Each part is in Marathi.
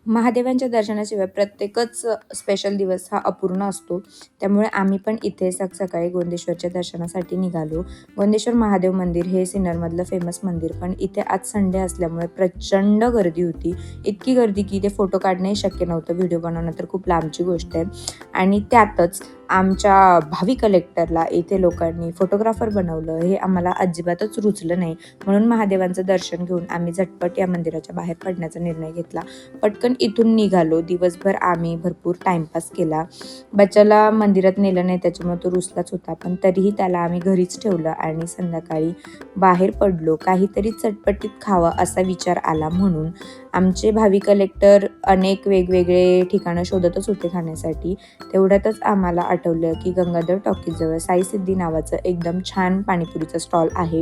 महादेवांच्या दर्शनाशिवाय प्रत्येकच स्पेशल दिवस हा अपूर्ण असतो. त्यामुळे आम्ही पण इथे सकाळी गोंदेश्वरच्या दर्शनासाठी निघालो. गोंदेश्वर महादेव मंदिर हे सिन्नरमधलं फेमस मंदिर, पण इथे आज संडे असल्यामुळे प्रचंड गर्दी होती. इतकी गर्दी की ते फोटो काढणंही शक्य नव्हतं, व्हिडिओ बनवणं तर खूप लांबची गोष्ट आहे. आणि त्यातच आमच्या भावी कलेक्टरला इथे लोकांनी फोटोग्राफर बनवलं. हे आम्हाला अजिबातच रुचलं नाही. म्हणून महादेवांचं दर्शन घेऊन आम्ही झटपट या मंदिराच्या बाहेर पडण्याचा निर्णय घेतला. पटकन इथून निघालो. दिवसभर आम्ही भरपूर टाईमपास केला. बच्चाला मंदिरात नेलं नाही, त्याच्यामुळे तो रुसलाच होता, पण तरीही त्याला आम्ही घरीच ठेवलं आणि संध्याकाळी बाहेर पडलो. काहीतरी चटपटीत खावं असा विचार आला, म्हणून आमचे भावी कलेक्टर अनेक वेगवेगळे ठिकाणं शोधतच होते खाण्यासाठी. तेवढ्यातच आम्हाला आठवलं की गंगाधर टॉकीजजवळ साई सिद्धी नावाचं एकदम छान पाणीपुरीचं स्टॉल आहे.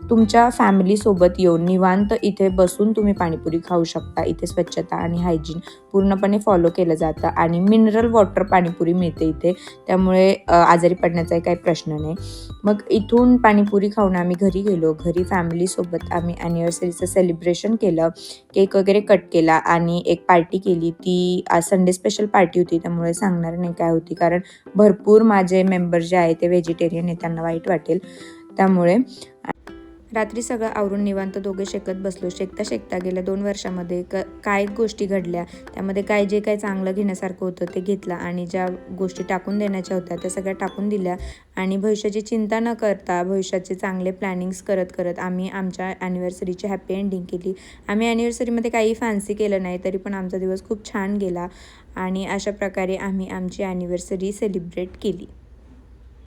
तुमच्या फॅमिलीसोबत येऊन निवांत इथे बसून तुम्ही पाणीपुरी खाऊ शकता. इथे स्वच्छता आणि हायजीन पूर्णपणे फॉलो केलं जातं आणि मिनरल वॉटर पाणीपुरी मिळते इथे, त्यामुळे आजारी पडण्याचाही काही प्रश्न नाही. मग इथून पाणीपुरी खाऊन आम्ही घरी गेलो. घरी फॅमिलीसोबत आम्ही ॲनिव्हर्सरीचं सेलिब्रेशन केलं. केक वगैरे कट केला आणि एक पार्टी केली. ती संडे स्पेशल पार्टी होती, त्यामुळे सांगणार नाही काय होती, कारण भरपूर माझे मेंबर जे आहे ते व्हेजिटेरियन आहे, त्यांना वाईट वाटेल. त्यामुळे रात्री सगळं आवरून निवांत दोघे शेकत बसलो. शेकता शेकता गेल्या 2 वर्षामध्ये काय गोष्टी घडल्या, त्यामध्ये जे काय चांगलं घेण्यासारखं होतं ते घेतलं आणि ज्या गोष्टी टाकून देण्याच्या होत्या त्या सगळ्या टाकून दिल्या. आणि भविष्याची चिंता न करता भविष्याचे चांगले प्लॅनिंग्स करत करत आम्ही आमच्या ॲनिव्हर्सरीची हॅपी एंडिंग केली. आम्ही ॲनिव्हर्सरीमध्ये काही फॅन्सी केलं नाही, तरी पण आमचा दिवस खूप छान गेला आणि अशा प्रकारे आम्ही आमची ॲनिव्हर्सरी सेलिब्रेट केली.